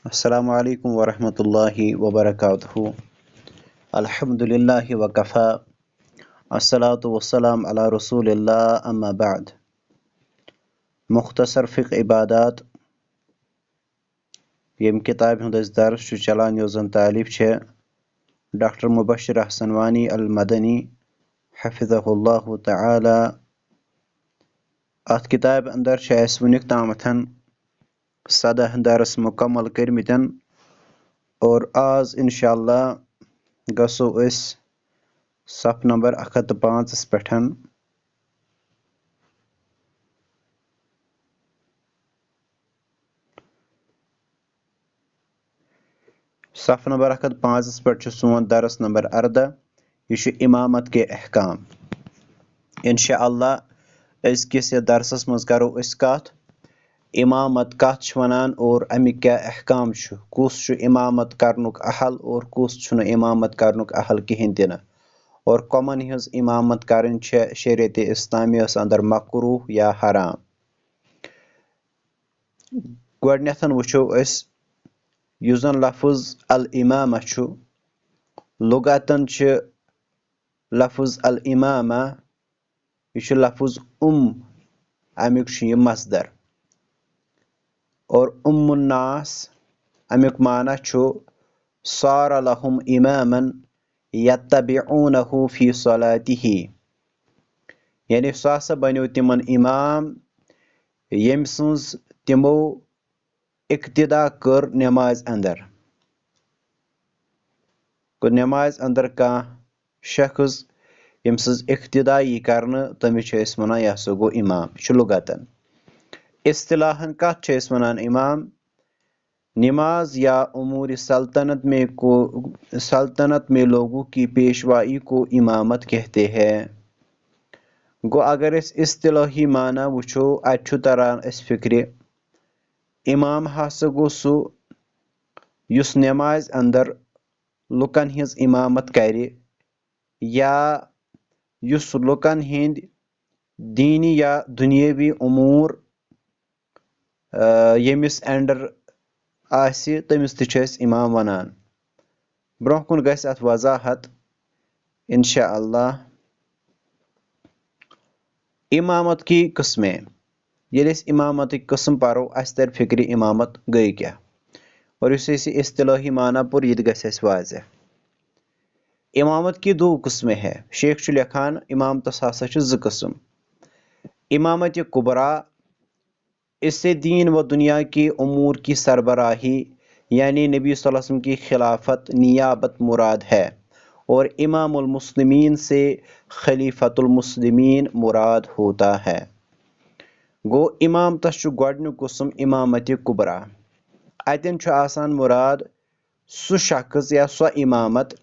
अस्सलामु अलैकुम वरहमतुल्लाहि वबरकातुहू। अल्हम्दुलिल्लाहि वकफ़ा अस्सलातु वस्सलाम अला रसूलिल्लाह अम्मा बाद। मुख्तसर फ़िक़्ह इबादात यम किताब हुंद दर्स चलान यो जन तालिफ छे डॉक्टर मुबश्शिर अहसन वानी अल मदनी हफिज़हुल्लाहु तआला। अत किताब अंदर छे अस वुनिक तामथन 17 दर्स मुकम्मल करमितन और आज इंशाअल्लाह गसो अस सफ नंबर 105 पेठन। सफ नंबर 105 पे सोन दरस नंबर 18 यह इमामत के अहकाम। इंशाअल्लाह अज़किस दरसस मज करो अस कथ इमामत कथ वनान और अमिक क्या अहकाम कुस इमामत करनुक अहल और कुस इमामत करनुक अहल कहीं दिन और कमन हज इमामत करन शरीयत इस्लामियस अंदर मकरूह या हराम। गोडनेथन वुचो अस युस जन लफ्ज अल इमामा लुगतन लफ्ज अल इमामा यह लफ्ज अमुक मसदर और उम्मुन्नास अमुक माना सार लहुम इमामन यत्तबिऊनहु फी सलातिही, यानी सह हसा बनो तिमन इमाम यम सज तिमो इक्तिदा कर नमाज अंदर। नमाज अंदर कह शख्स यम सज इक्तिदा यी करने तमिस वनान यह हसा गो इमाम। लुगतन इस्तिलाहन कत वनान इमाम नमाज या उमूर सल्तनत में लोगों की पेशवाई को इमामत कहते हैं। गो अगर इस इस्तिलाही माना वुचो अत तरान अस फिक्र इमाम हसा गो सु युस नमाज अंदर लुकन हिज इमामत करे या युस लुकन हिंद दीनी या दुनियावी उमूर यमिस अंडर आसि तमिस तस इमाम वनान। ब्रोह कुन गस अत वजाहत इंशाअल्लाह। इमामत की किस्में ये इमामत किस्म परो अस तर फिक्र इमामत गई क्या और इस इस्तिलाही माना पुर यह गस वाज़ेह। इमामत की दो किस्में है। शेख लिखान इमामतस हसा ज किस्म इमामत कुबरा इससे दीन व दुनिया की उमूर की सरबराही यानी नबी सल्लल्लाहु अलैहि वसल्लम की खिलाफत नियाबत मुराद है और इमामुल मुस्लिमीन से खलीफतुल मुस्लिमीन मुराद होता है। गो इमामतस गोडनुक किस्म इमामत कुबरा अतन आसान मुराद सु शख्स या सो इमामत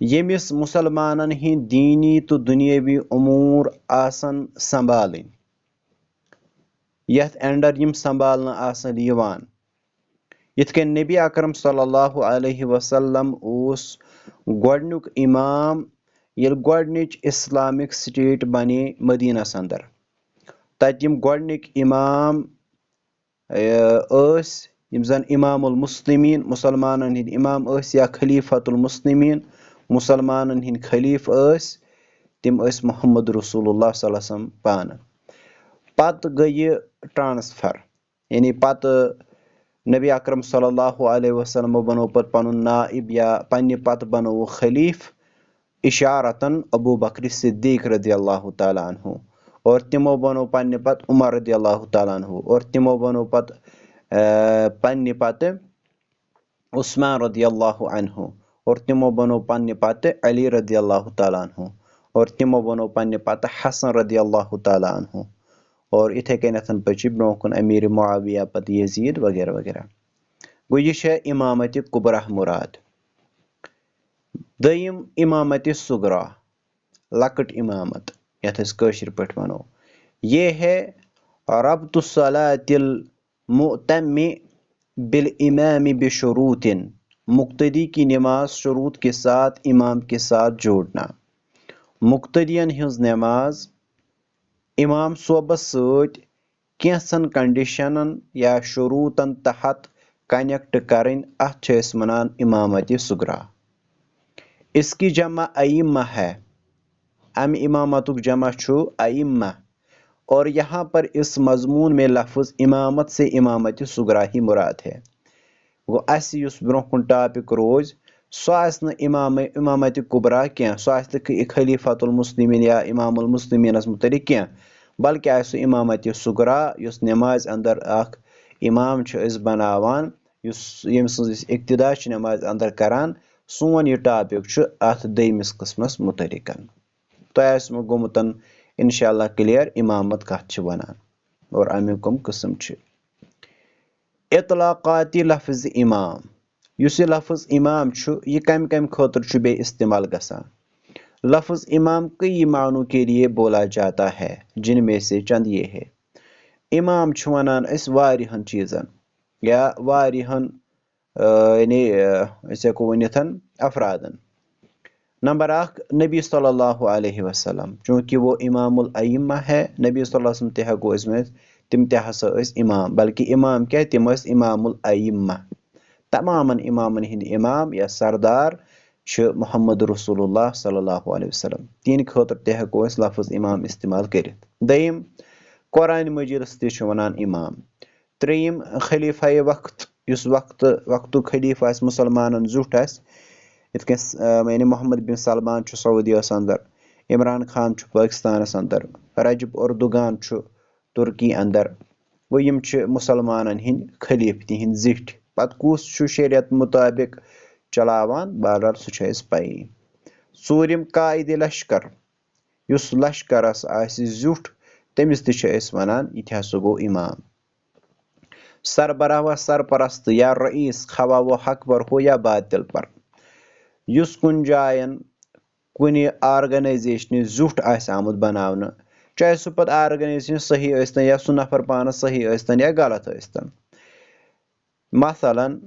यमिस मुसलमानन हिंद दीनी तो दुनियावी उमूर आसन संभालन यथ अंडर यम संभालना आसन यिवान। यिथ कन नबी अकरम सल्लल्लाहु अलैहि वसल्लम उस गोडनुक इमाम ये गोडनिच इस्लामिक स्टेट बने मदीनस अंदर तत यम गोडनिक इमाम यम जन इमामुल मुस्लिमीन मुसलमानन हिंद इमाम या खलीफतुल मुस्लिमीन मुसलमानन हिंद खलीफ तिम मोहम्मद रसूलुल्लाह सल्लल्लाहु अलैहि वसल्लम पान। पत गई ट्रांसफर यानी पत नबी अकरम सल्लल्लाहु अलैहि वसल्लम बनो पत पनुन नाइब या पन्ने पत बनो खलीफ इशारतन अबू बकर सिद्दीक रज़ियल्लाहु ताला अन्हु और तिमो बनो पन्ने पत उमर रज़ियल्लाहु ताला अन्हु और तिमो बनो पत पन्ने पत उस्मान रज़ियल्लाहु अन्हु और तिमो बनो पन्ने पत अली रज़ियल्लाहु ताला अन्हु और तिमो बनो पन्ने पत हसन रज़ियल्लाहु ताला अन्हु और इथे कन पचि ब्रोह कुन अमीर मुआविया पत यजीद वगैरह वगैरह। गो यह इमामत कुबरा मुराद। दयिम इमामत सुगरा लकट इमामत यथ कशिर पठ वनो ये है रब्तु सलातिल मुअतम्मि बिल इमाम बिशुरूतिन मुक्तदी की नमाज शुरूत के साथ इमाम के साथ जोड़ना। मुक्तदियन हिंज नमाज इमाम सोबस सत कैंसन कंडीशनन या शुरूतन तहत कनेक्ट करें अथ वनान इमामत सुगरा। इसकी जमा अइम्मा है, अम इमामतुक जमा छु अइम्मा, और यहाँ पर इस मजमून में लफ्ज इमामत से इमामत सुगरा ही मुराद है। गो अस युस ब्रोह टॉपिक रोज सो इमामत कुबरा क्या, सो खलीफतुल मुस्लिमीन या इमामुल मुस्लिमीनस मुतलिक क्या, बल्कि आसु इमामत सुगरा युस नमाज अंदर अख इमाम बनावान, यम सज इक्तिदा नमाज अंदर करान। सोन यह टॉपिक अथ दयमिस किस्मस मुतलिक तो गोमुतन इंशाअल्लाह क्लियर इमामत कथ वनान और अमिक कम किस्म छ। इतलाकाती लफ्ज इमाम, युस लफ्ज इमाम यह कम कम खतर बे इस्तेमाल गसान। लफ्ज इमाम कई मानों के लिए बोला जाता है, जिनमें से चंद ये है। इमाम वनान वारिहन चीजन या वारिहन यानी हेको वनिथ अफरादन। नंबर 1 नबी सल्लल्लाहु अलैहि वसल्लम, चूँकि वो इमामुल अइम्मा है, नबी सल्लल्लाहु अलैहि वसल्लम ते हेको वन तिम ते हसा इमाम, बल्कि इमाम क्या तिम इमामुल अइम्मा। तमामन इमामन हिंद इमाम या सरदार मोहम्मद रसूलुल्लाह सल्लल्लाहु अलैहि वसल्लम, तीन खतर ते हेको लफ्ज इमाम इस्तेमाल करित। दयिम कुरान मजीदस ते वनान इमाम। त्रेयिम खलीफा वक्त, युस वक्त खलीफा मुसलमानन जुट यानी मोहम्मद बिन सलमान सऊदी अंदर, इमरान खान पाकिस्तान अंदर, रजब अर्दुगान तुर्की अंदर। गो यम मुसलमानन हिंद खलीफ तिहिंद जिठ। पत कुस शरीयत मुताबिक चलावान बहरहाल सह पई। ूरिम कायद लश्कर, युस लश्करस जुट तमिस ते वनान यह हसा गो इमाम। सरबराह व सरपरस्त या रईस खवा वो हक पर हो या बातिल पर, युस कुन जायन कुन ऑर्गेनाइजेशन जुट आमुत बनावना, चाहे सह पत ऑर्गेनाइजेशन सही यस्तन या सह नफर पान सही यस्तन या गलत यस्तन। मसलन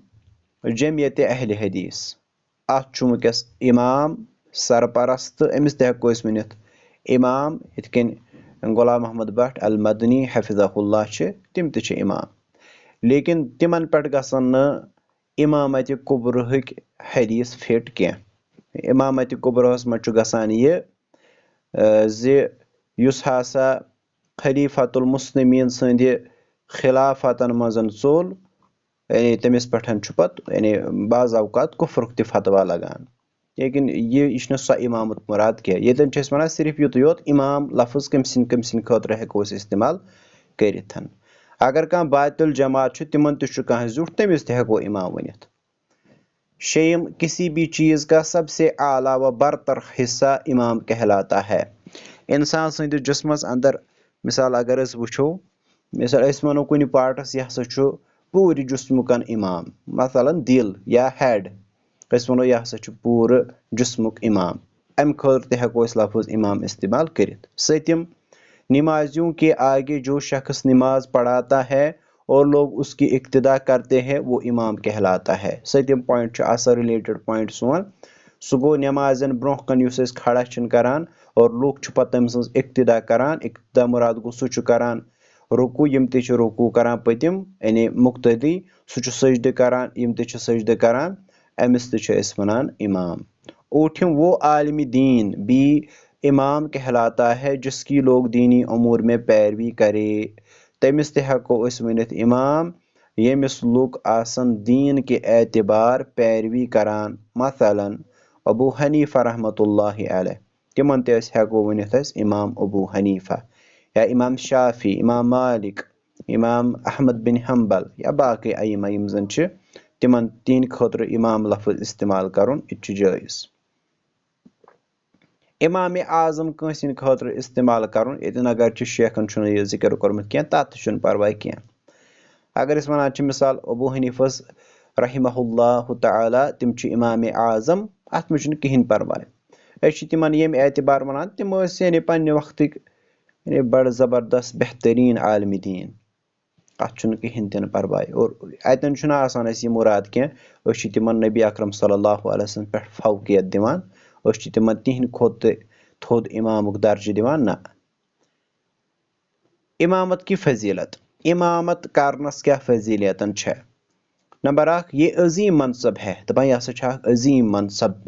जमियत अहल हदीस, अत वनकस इमाम सरपरस्त, अमिस ते हेको वनिथ इमाम, यथ कन गुलाम मोहम्मद भट्ट अल मदनी हफिज़हुल्लाह तिम ते इमाम। लेकिन तिमन पे गसन न इमामत कुबरहक हदीस फिट कह। इमामत कुबरहस मज गसान युस हसा खलीफतुल मुस्लिमीन संद खिलाफतन मजन चोल, यानी तमिस पे पत यानी बाज अवकात कुफ्रुक ते फतवा लगान। लेकिन यह सो इमामत मुराद कह, ये वन सिर्फ युत योत इमाम लफ्ज कम खतर हेको इस्तेमाल करिथ। अगर कह बातिल जमात तिमन तह जुट तमिस ते हेको इमाम वनिथ। शेम किसी भी चीज का सबसे आला व बरतर हिस्सा इमाम कहलाता है। इंसान संद जिस्मस अंदर मिसाल अगर वो मिसाल वनो कुन पार्टस यह हसा पूरे जिस्मुकन इमाम, मसलन दिल या हेड, वनो यह हसा पूरे जिस्मुक इमाम, अम खतर ते हेको लफ्ज इमाम इस्तेमाल करिथ। सतिम नमाजियों के आगे जो शख्स नमाज पढ़ाता है और लोग उसकी इक्तिदा करते हैं, वो इमाम कहलाता है। सतिम पॉइंट असा रिलेटेड पॉइंट सोन सह गो नमाजन ब्रोह कन युस खड़ा करान और लोग पत तम सज इक्तिदा करान। इक्तिदा मुराद गो सह करान रुकू, यम ते रुकू करान पतिम यानी मुक्तदी, सह सजद करान, यम ते सजद करान, अमिस ते वनान इमाम। ऊठिम वो आलिम दीन भी इमाम कहलाता है जिसकी लोग दीनी अमूर में पैरवी करे, तमिस ते हेको वनिथ इमाम यमिस लुक आसन दीन के एतबार पैरवी करान। मसलन अबू हनीफा रहमतुल्लाहि अलैह, तिमन ते हेको वनिथ इमाम अबू हनीफा या इमाम शाफी, इमाम मालिक, इमाम अहमद बिन हम्बल या बाकी अइमा यम जन तिमन तीन खतर इमाम लफ्ज इस्तेमाल करुन यह जायज। इमाम आजम कंसिन खतर इस्तेमाल करुन यतन अगर शेखन यह जिक्र कोरमुत कह तथ परवाह कह। अगर वन मिसाल अबू हनीफस रहिमहुल्लाह तआला तिम इमाम आजम, अत मे कहीं परवाह। तिमन यम एतबार वनान तिम यानी पन्ने वक्तिक यानी बड़ जबरदस्त बेहतरीन आलिम दीन, अत कहीं तिन परवाह। और अतन आसान यह मुराद कह तिमन नबी अकरम सल्लल्लाहु अलैहि वसल्लम पे फौकियत दिवान, तिमन तिहंद खोत थोद इमामुक दर्ज दिवान ना। इमामत की फजीलत, इमामत करनस क्या फजीलियतन छे। नंबर 1, ये अजीम मनसब है, दपान यह हसा अजीम मनसब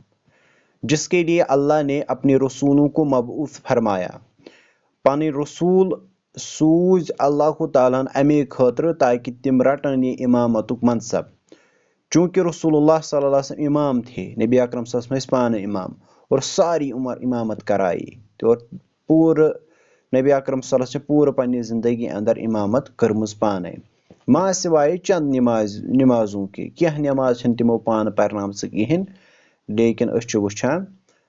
जिसके लिए अल्लाह ने अपने रसूलों को मबऊस फरमाया। पानी रसूल सूज अल्लाह ताला अमे खतर ताकि तिम रटन ये इमामतुक मनसब। चूंकि रसूलुल्लाह सल्लल्लाहु अलैहि वसल्लम इमाम थे, नबी अकरम सल्लल्लाहु अलैहि वसल्लम पान इमाम और सारी उमर इमामत कराई और पूरे नबी अकरम सल्लल्लाहु अलैहि वसल्लम पूरे पन्नी जिंदगी अंदर इमामत करमुज पाने मा सिवाय चंद नमाजों के क्या नमाज तिमो पान परनाम कहें, लेकिन वुछान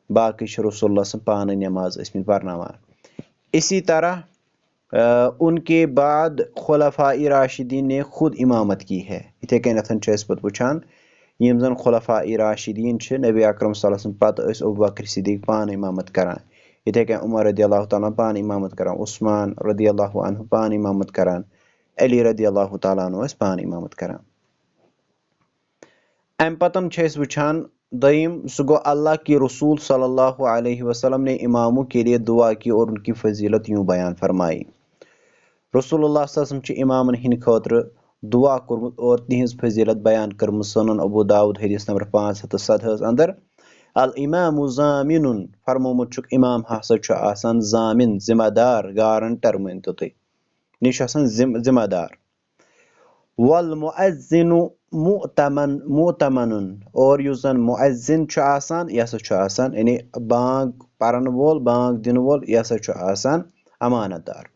बाकी रसूलुल्लाह पान नमाज परनावान। इसी तरह उनके बाद खुलफाए राशिदीन ने खुद इमामत की है। इथे कन वुछान यम जन खुलफाए राशिदीन नबी अकरम सल्लल्लाहु अलैहि वसल्लम पत अबू बकर सिद्दीक पान इमामत करान, इथे कन उमर रदियल्लाहु ताला पान इमामत करान, उस्मान रदियल्लाहु अन्हु पान इमामत करान, अली रदियल्लाहु ताला अन्हु पान इमामत करान। अम पतन वुछान दयिम सु गो अल्लाह के रसूल सल्लल्लाहु अलैहि वसल्लम ने इमामों के लिए दुआ की और उनकी फजीलत यूं बयान फरमाई। रसूलुल्लाह सल्लल्लाहु अलैहि वसल्लम इमामन हिंद खतर दुआ कर्मुत और तिहज फजीलत बयान कर्मुत सुनन अबू दाऊद हदीस नंबर 570 अंदर। अल इमामु जामिनुन फरमोमुत इमाम हसा आसान जामिन जिम्मेदार गारंटर मानतो तुम निश आसान जिम्मेदार। वल मुअज्जिनु मुअतमनुन और युस जन मुअज्जिन आसान यह आसान यानी बांग परन वोल बांग दिन वोल यह आसान अमानतदार।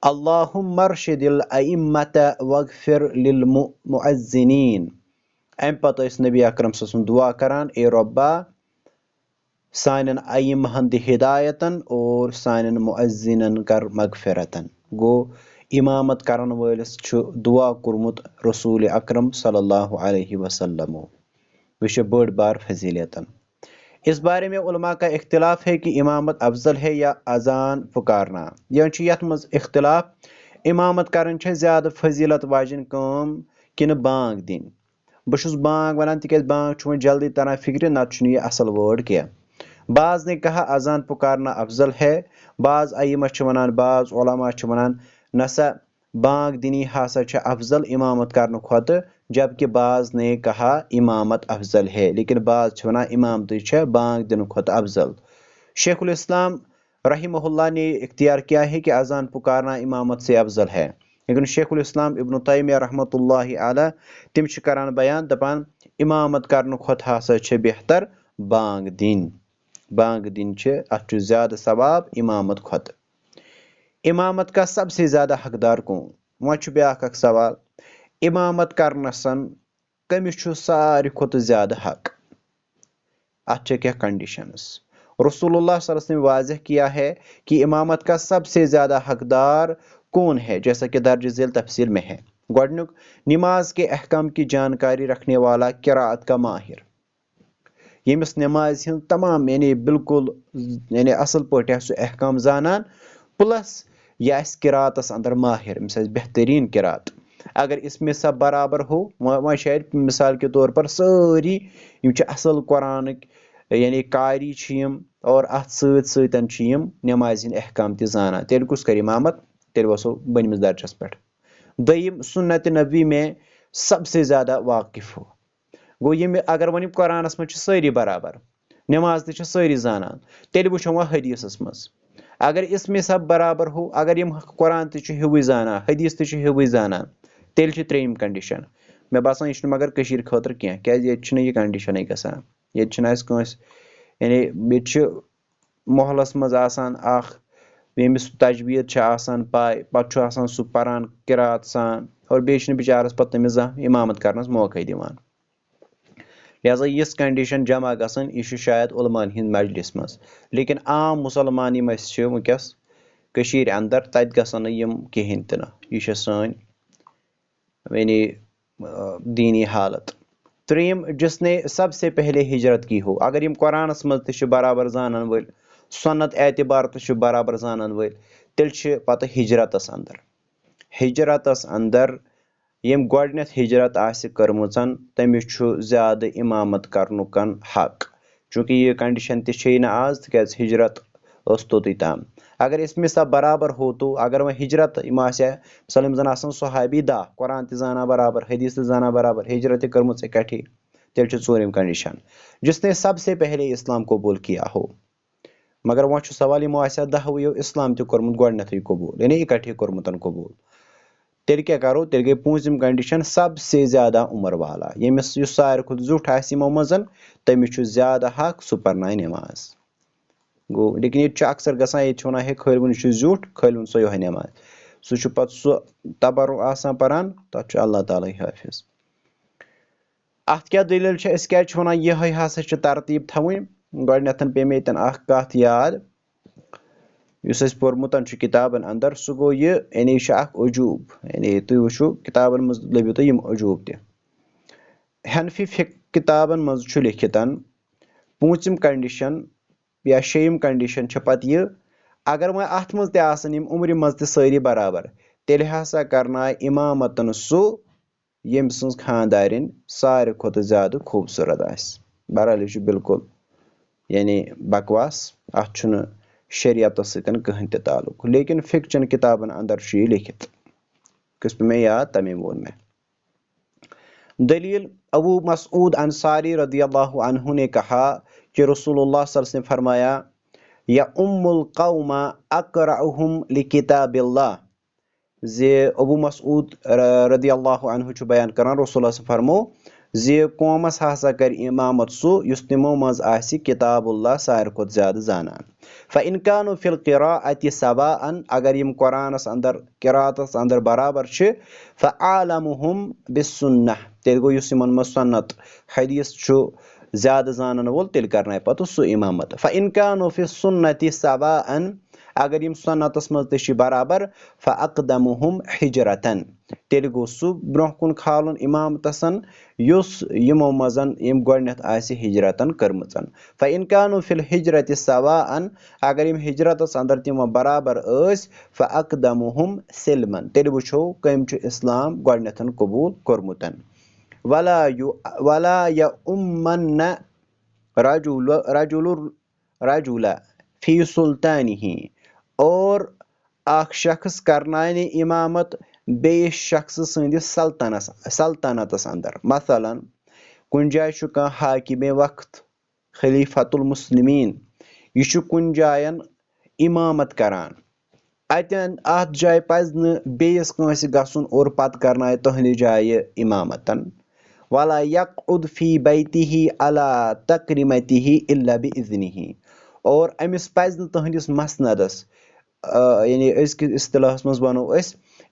अल्लाहुम्मा अर्शिदिल अइम्मत वगफिर लिल मुअज्जिनीन। अम पत नबी अकरम सल्लल्लाहु अलैहि वसल्लम दुआ करान, ए रब्बा सानन अइम्महन दि हिदायतन और सानन मुअज्जिनन कर मगफिरतन। गो इमामत करन वलिस दुआ कुरमुत रसूल अकरम सल्लल्लाहु अलैहि वसल्लम। वह बड़ बार फजीलतन। इस बारे में उलमा का इख्तिलाफ है कि इमामत अफजल है या अजान पुकारना। यह मज इख्तिलाफ इमामत करन ज्यादा फजीलत वाजिन काम कि बांग दिन। बहुस बांग वनान तिक बांग वो जल्दी तरह फिक्र नत यह असल वर्ड क्या। बाज ने कहा अजान पुकारना अफजल है, बाज अइमा वनान बाज उलमा वनान नसा बांग दिनी हसा अफजल इमामत करने खुद, जबकि बाज ने कहा इमामत अफजल है, लेकिन बाज वना इमामत बांग दिन खुद अफजल। शेखुल इस्लाम रहिमहुल्लाह ने इख्तियार किया है कि अजान पुकारना इमामत से अफजल है, लेकिन शेखुल इस्लाम इब्न तैमिया रहमतुल्लाहि अलैह तिम करान बयान दपान इमामत करने खुद हसा बेहतर बांग दिन। बांग दिन अत ज्यादा सवाब इमामत खुद। इमामत का सबसे ज्यादा हकदार कौन? वह ब्याख सवाल, इमामत करनसन कमिस सारे खुद ज्यादा हक। अत क्या कंडीशंस? रसूलुल्लाह सल्लल्लाहु अलैहि वसल्लम ने वाज़ेह किया है कि इमामत का सबसे ज्यादा हकदार कौन है, जैसा कि दर्ज झेल तफसील में है। गोडनुक नमाज के अहकाम की जानकारी रखने वाला, किरात का माहिर, यमिस नमाज हिंद तमाम यानी बिल्कुल यानी असल पे अहकाम जानान, प्लस यह किरातस अंदर माहिर, बेहतरीन किरात। अगर इसमें सब बराबर हो, वह शायद मिसाल के तौर पर सारी असल कुरान यानी कारी और अत सतन नमाज हिंद अहकाम तजाना, तेल कुस कर इमामत, तेल वसो बनमिस दर्जस पे। दयिम सुन्नत नबी में सबसे ज्यादा वाकिफ हो। गो ये अगर वन कुरानस मज सारी बराबर, नमाज तक सारी जानान, तेल वो वह हदीसस मज। अगर इसमें सब बराबर हो, अगर यम कुरान तु जाना हदीस तु जाना, तेल त्रेयम कंडीशन। मे बासान यह मगर कशीर खतर क्या, क्या ये कंडीशन गसान। ये यानी ये मोहल्लस मज आसान यमिस तजवीद आसान पाय, पत आसान सु परान किरात सान और बेच बिचारस पे तमिस इमामत करनस मौका दिवान। लिहाजा यस कंडीशन जमा गसन, यह शायद उलमान हिंद मजलिस मज, लेकिन आम मुसलमान वनकस कशीर अंदर तत गसन यम कहें तन। यह सान यानी दीनी हालत। त्रेयम जिसने सबसे पहले हिजरत की हो। अगर यम कुरानस मज त बराबर जानन वल, सुन्नत एतबार त बराबर जानन वल, तेल पत हिजरतस अंदर। हिजरतस अंदर यम गोडनेथ हिजरत आसि करमुचन, तमिस ज्यादा इमामत करनुकन हक, चूंकि यह कंडीशन तह आज, तिक हिजरत तोत ताम। अगर इसमें सब बराबर हो तो अगर वह हिजरत मिसाल यम जन सहाबी 10 कुरान ते जाना बराबर हदीस ते जाना बराबर हिजरत कर्म इकट्ठी तेल चोरिम कंडीशन जिसने सबसे पहले इस्लाम कबूल किया हो। मगर वह सवाल यमो 10 इस्लाम ते कोर्मुत गोडनेथै कबूल यानी इकट्ठी कोर्मुत कबूल तेल क्या करो तेल गई पूंचम कंडीशन सबसे ज्यादा उम्र वाला यमिस सारे खुद जुट यमो मज तमिस ज्यादा हक सह पर्नाय नमाज गो। लेकिन ये अक्सर गसान ये वन हे खलवन जुट खलवन सो योह नमाज सह पत सह तबर आसान परान तथ अल्लाह ताला हाफिज। अत क्या दलील क्या वन यह हसा तरतीब थवन गोडनेथ पे मे यतन कथ याद पोर्मुत किताबन अंदर सह गो यह यानी अजूब यानी तुम वो किताबन मज लभो तुम अजूब त हनफी किताबन मज लिखित पूंचम कंडीशन या शेयम कंडीशन पत यह अगर वह अत मज तम उम्र मज सारी बराबर तेल हसा करनाय इमामतन सह यम सज खानदारिन सारे खुद ज्यादा खूबसूरत आस। बहरहाल यह बिल्कुल यानी बकवास अत शरीयत सतन कहीं ते ताल्लुक लेकिन फिक्चन किताबन अंदर यह लिखित किस पे मैं याद तमें वोन में। दलील अबू मसूद अंसारी रदियल्लाहु अन्हु ने कहा कि रसूलुल्लाह सल्लल्लाहु अलैहि वसल्लम ने फरमाया या उम्मुल कौमा अक़रअहुम लिकिताबिल्लाह जे अबू मसूद रदियल्लाहु अन्हु बयान करान रसूलुल्लाह से फरमो जे कौमस हसा कर इमामत सह युस तिमो मज आसि किताबुल्लाह सारे खुद ज्यादा जानान। फ़इन कानु फिल क़िराअति सवाअन अगर यम कुरानस अंदर क़िराअतस अंदर बराबर छ फ़अअलमुहुम बिस्सुन्नह तेल गो युस यमन मज सुन्नत हदीस छु ज्यादा जानन वोल तेल करनाय पत सह इमामत। फ़इन कानु फिस्सुन्नति सवाअन अगर यम सुन्नतस मज तश बराबर फ़अक़दमुहुम हिजरतन तेल गो सह ब्रोह कुन खालुन इमामतसन युस यमो मजन यम गोडनेथ आसि हिजरतन करमचन। फ़इन कानु फिल हिजरति सवाअन अगर यम हिजरतस अंदर तिम बराबर फ़अक़दमुहुम सिल्मन तेल वुछो कम इस्लाम गोडनेथन कबूल कोरमुतन। वला यउम्मन्न रजुला फी सुल्तानिही और अख शख्स करनाय इमामत बेस शख्स संदिस सल्तनतस अंदर मसलन कुन जाय हाकिम वक्त खलीफतुल मुस्लिमीन यह कुन जायन इमामत करान अतन अत जाय पज न बेस कांसे गसुन और पत करनाय तहंदि जाय इमामतन। वला यक़उद फी बैतिही अला तकरीमतिही इल्ला बिइज़्निही और अमिस पज न तहंदिस मसनदस यानी अज़किस इस्तिलाहस मज वनो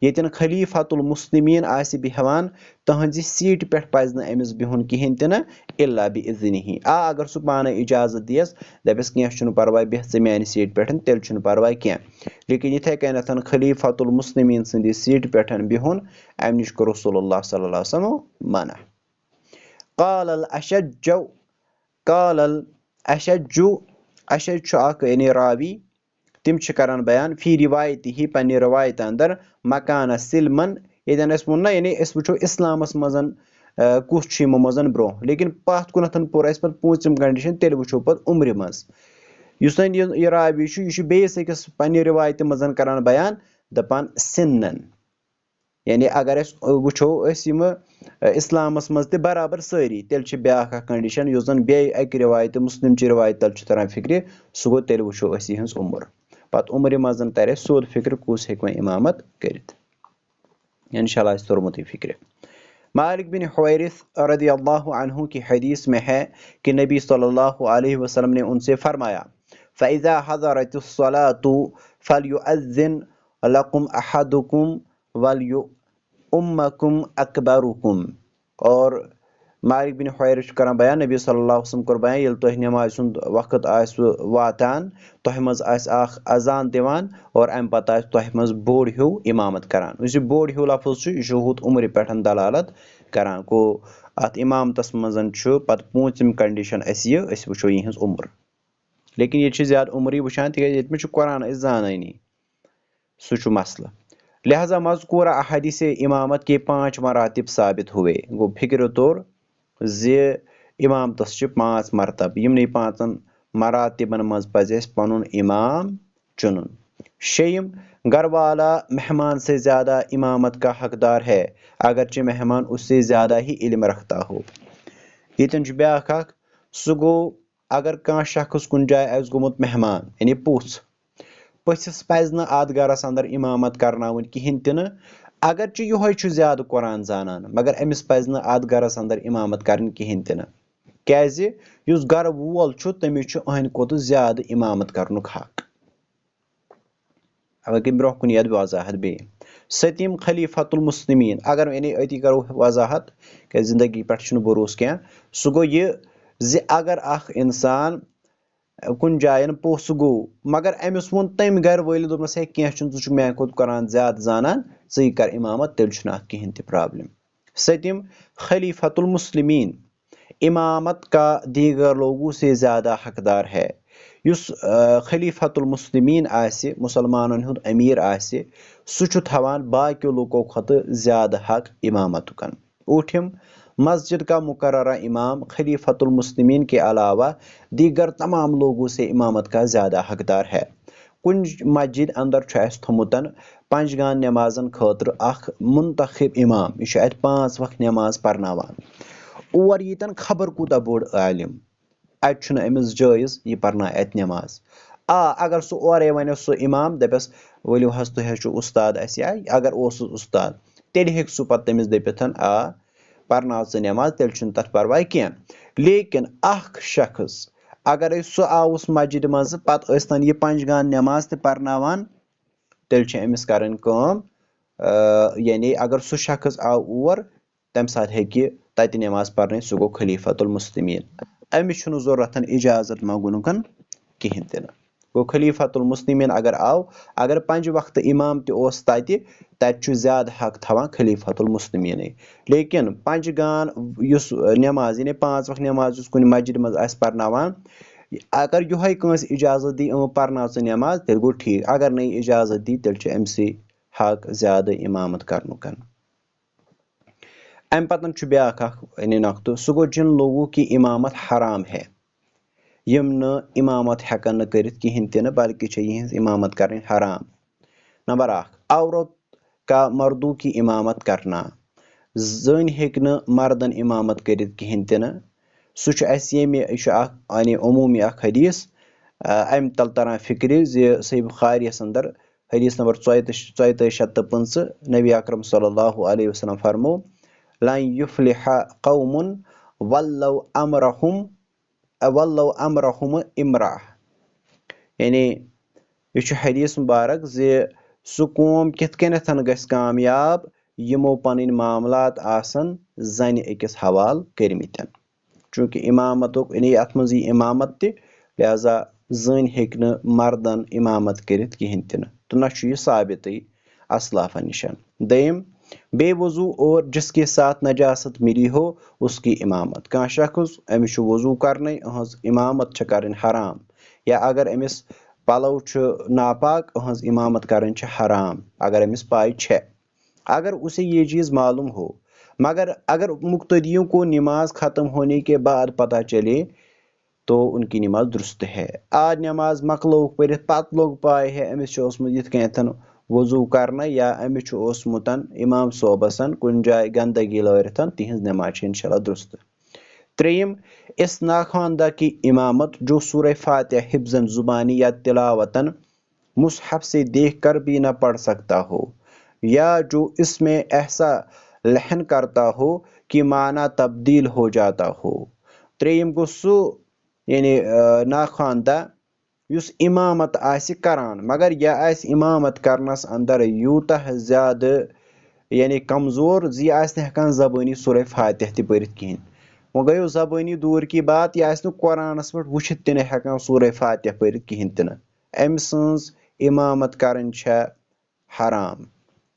यतन खलीफतुल मुस्लिमीन आसि बिहवान तहंजि सीट पे पज न अमिस बिहुन किहिन तिन इल्ला बिइज़्निही अगर सह पाने इजाजत दियस दपस कह परवाय बेह ज म्यानि सीट पे तेल परवाय कह लेकिन इथे कन खलीफतुल मुस्लिमीन सन्दि सीट पे बिहुन अमि निश कोर रसूलुल्लाह सल्लल्लाहु अलैहि वसल्लम मना। क़ाल अशज यानी रावी तिम करान बयान फी रिवायत ही पन्ने रवायत अंदर मकान सिल्मन यदन वो ना यानी वो इस्लामस मजन कुछ यमो मजन ब्रोह लेकिन पत कुनथन पोर पे पूंचम कंडीशन तेल वो पे उम्र मज यह रावी यह बेस अकिस पन्ने रिवायत मजन करान बयान दपान सिन्नन यानी अगर वो इस्लामस मज ते बराबर सारी तेल ब्या कंडीशन युस जन बे अक रिवायत मुस्लिम ची रिवायत तल तरह फिक्र सह गो तेल वो यहज उम्र पत उम्र मजन तर सोद फिक्र कुस हेक इमामत कर इंशाल्लाह तोरमुत फिक्र। मालिक बिन हुवैरिस रदियल्लाहु अन्हु की हदीस में है कि नबी सल्लल्लाहु अलैहि वसल्लम ने उनसे फरमाया फ़इज़ा हज़रतिस्सलातु फ़लयुअज़्ज़िन लकुम अहदुकुम वलयुअम्मकुम अकबरुकुम और मालिक बिन हुवैरिस करान बयान नबी सल्लल्लाहु अलैहि वसल्लम कर बयान येल तोह नमाज सुंद वक्त आस वातान तोह मज आस आख अजान दिवान और अम पत आस तोह मज बोड़ हिउ इमामत करान इस बोड़ हिउ लफ्ज़ यह हुत उम्र पे दलालत करान को अत इमामतस मजन पत पूंचम कंडीशन अस वो यहज उम्र लेकिन ये ज्यादा उम्र वुचान तिक मे कुरान जानानी सह मसल लिहाजा मज़कूरा अहदीस इमामत के 5 मरातिब साबित हुए गो फिक्र तौर जे इमामतस 5 मरतब यमन 5 मरातिबन मज पज पनुन इमाम चुनुन। शेयम, घर वाला मेहमान से ज़्यादा इमामत का हकदार है अगरचे मेहमान उससे ज़्यादा ही इल्म रखता हो। यतन ब्याख अख, सह गो अगर कह शख्स कुन जाय आस गोमुत मेहमान यानी पुछ, पथिस पज न अत गरस अंदर इमामत करनाउन किहिन तिन, अगरचे योहै छु ज्यादा कुरान जानन मगर अमिस पज न अत गरस अंदर इमामत करन किहिन तिन, क्याजि युस गर वोल छु तमिस छु अहंद खोत ज्यादा इमामत करनुक हक। अब गई ब्रोह कुन यद वजाहत बे। सतीम खलीफतुल मुस्लिमीन, अगर यानी अति करो वजाहत क्या जिंदगी पे भरोस क्या, सह गो ये अगर अख इंसान कुन जायन पोस गो मगर अमिस वोन तम गर वाल दोपनस है कह छु मैं खुद कुरान ज्यादा जानान ज़ी कर इमामत, तेल छुना कहिन ते प्रॉब्लम। सतीम खलीफतुल मुस्लिमीन, इमामत का दीगर लोगों से ज्यादा हकदार है। युस खलीफतुल मुस्लिमीन आसे, मुसलमानन हुंद अमीर आसे, सह छु थवान बाकी लोगों खत ज्यादा हक इमामतुकन। ऊठिम, मस्जिद का मुकर्ररा इमाम खलीफतुल मुस्लिमीन के अलावा दीगर तमाम लोगों से इमामत का ज्यादा हकदार है। कुन मस्जिद अंदर छु अस थोमुतन पंजगान नमाजन खतर अख मुंतखब इमाम, यह अत 5 वक्त नमाज परनावान, और यीतन खबर कूता बोड़ आलिम, अत अमिस जायज यह परना अत नमाज। अगर सह ओरे वन सह इमाम दपस वलियो हज तुह छु उस्ताद अस, अगर उस्ताद तेल हेक सह पत तमिस दपिथन परनाव च नमाज, तेल छुन तथ परवाह कह। लेकिन अख शख्स अगर सह आउस मस्जिद मज पत स्तन यह पंजगान नमाज ते परनावान, तेल अमिस करन काम, यानी अगर सह शख्स आव और तम साथ हेकि तत नमाज परन, सह गो खलीफतुल मुस्लिमीन, अमिस छुन जरूरत इजाजत मंगुनकन किहिन तिन। गो खलीफतुल मुस्लिमीन अगर आव, अगर 5 वक्त इमाम तोस तत ज्यादा हक थवान खलीफतुल मुस्लिमीन। लेकिन पंजगान युस नमाज यानी 5 वक्त नमाज कुन मस्जिद मज आस परनावान, अगर योहै कंस इजाजत दी परनाव च नमाज, तेल गो ठीक, अगर नहीं इजाजत दी तेल अमसी हक ज्यादा इमामत करनुकन। अम पतन छु ब्याख यानी नक्तु, सह गो जिन लोगों की इमामत हराम है, यम न इमामत हेकन करित किहिन तिन, बल्कि यहिंस इमामत करनी हराम। नंबर 1, औरत का मर्दों की इमामत करना, जन हेक न मर्दन इमामत करित किहिन तिन, सह अस यानी उमूमी हदीस अम तल तरह फिक्र सही बुखारियस अंदर हदीस नंबर 4405, नबी अकरम सल्लल्लाहु अलैहि वसल्लम फरमो, लन युफ्लिह कौमुन वल्लौ अमरहुम इमरा, यानी यह हदीस मुबारक सह कौम कित कनथन गस कामयाब यमो पन मामलात आसन जन अकिस हवाल करमितन। चूंकि इमामतुक यानी अत मज इमामत त, लिहाजा जन हेक न मर्दन इमामत करित किहिन तिन, तो न यह साबित असलाफा निशन। दयम, बेवजू और जिसके साथ नजासत मिली हो उसकी इमामत, कह शख्स अमिस वजू करन अहज इमामत करन हराम, या अगर अमिस पलव नापाक अहज इमामत करन हराम, अगर अमिस पाई छे, अगर उसे ये चीज मालूम हो, मगर अगर मुक्तदियों को नमाज खत्म होने के बाद पता चले तो उनकी नमाज दुरुस्त है। आज नमाज मकलोग पर पत लोग पाए है अमिस यथ कथन वजू करना, या अमिस ओसमुतन इमाम सोबसन कुन जाय गंदगी लरिथन, तिहिंज नमाज इंशाल्लाह दुरुस्त। त्रेयम, इस नाखानदा की इमामत जो सूरह फातिहा हिफ्जन जुबानी या तिलावतन मुसहफ से देख कर भी न पढ़ सकता हो, या जो इसमें ऐसा लहन करता हो कि माना तब्दील हो जाता हो। त्रेयम गो सु यानी नाखानदा युस इमामत आसि करान, मगर यह आसि इमामत करनस अंदर यूतः ज्यादा यानी कमजोर यह आसि न हेकान ज़बानी सूरह फातिहा ते परित किहिन। वो गयो ज़बानी दूर की बात, यह आसि न कुरानस पे वुचित ते न हेकान सूरह फातिहा परित किहिन तिन, अमि सन्ज इमामत करन छ हराम।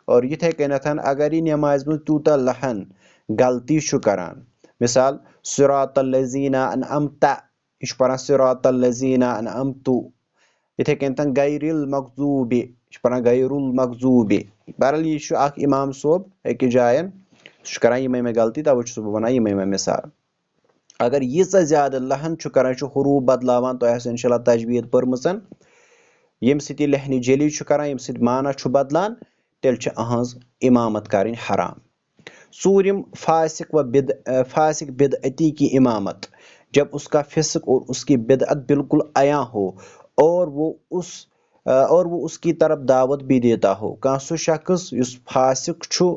और यिथे कनथन अगर यह नमाज में तूता लहन गलती छु करान, मिसाल सिरातल लज़ीना अनअमता, यह पढ़ान सिरातल लज़ीना अनअमतु, यिथे कनथन गैरिल मगज़ूबि, यह पढ़ान गैरुल मगज़ूबि। बहरहाल यह इमाम सोब अकिस जायन सह करान यमे गलती, तवे छुस बह वनान यमे मिसाल। अगर यीज़ ज्यादा लहन छु करान, हरूफ बदलावान, तो इंशाल्लाह तजवीद पर्मसन, यम सि लहनी जली करान यम सि माना बदलान तेल अहज इमामत करें हराम। सूर्यम फासिक बिदअती की इमामत, जब उसका फिस्क और उसकी बिदअत बिल्कुल आया हो और वो उसकी तरफ दावत भी देता हो। कह सु शख्स युस फासिक छु,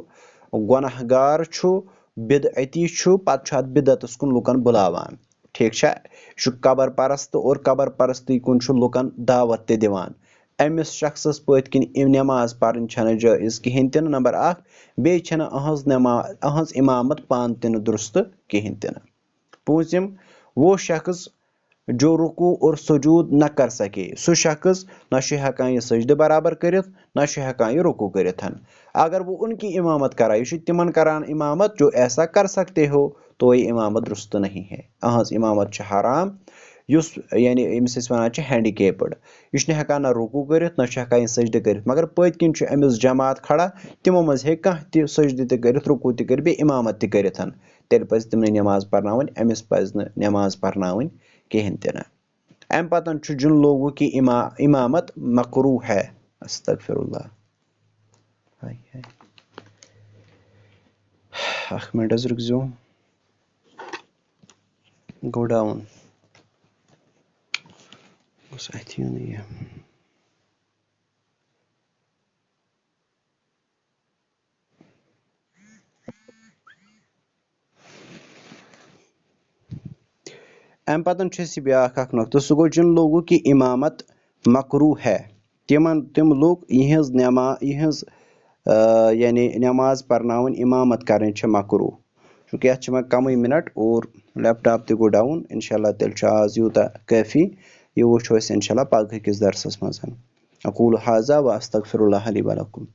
गुनहगार छु, बिदअती छु, पत बिदअतस कुन लुकन बुलावान, ठीक छा, कबर परस्त और कबर परस्ती कुन लुकन दावत ते दिवान। अमिस शख्सस पत किन नमाज पढ़न छना जायज कहें तिन नंबर 1, बे छना अहज इमामत पान तिन दुरुस्त कहें तिन। पूंछिम वो शख्स जो रुकू और सुजूद न कर सके, सु शख्स न हेकान यह सजद बराबर करित न हेकान यह रुकू करित। अगर वो उनकी इमामत करा, यह तिमन करान इमामत जो ऐसा कर सकते हो, तो ये इमामत दुरुस्त नहीं है, अहज इमामत हराम। युस यानी यमिस वनान हैंडीकेप्ड, यह हेकान न रुकू करित न हेकान सजद करित, मगर पत किन अमिस जमात खड़ा, तिमो मज हे कह ति सजद ते करित, रुकू ते करित, बे इमामत ते करित, तेल पज तिमन नमाज पढ़नावन, अमिस पज न नमाज पढ़नावन कहें तिन। अम पतन जिन लोगों की इमामत मकरू है। अस्तगफिरुल्लाह। अख मिनट रुकजो, गो डाउन अथी नहीं है। अम पतन ब्या नुकत, सह गो जिन लोगों की इमामत मकरू है, तिम लोग यहज यानी नमाज पढ़नावन इमामत करें मकरू। चूँकि अत कम मिनट और लैपटॉप ते गो डाउन, इंशाल्लाह तेल आज यूता काफ़ी, यह वो इंशाल्लाह पगह किस दरसस मज। अकूल हाजा व अस्तगफिरुल्लाह ली व लकुम।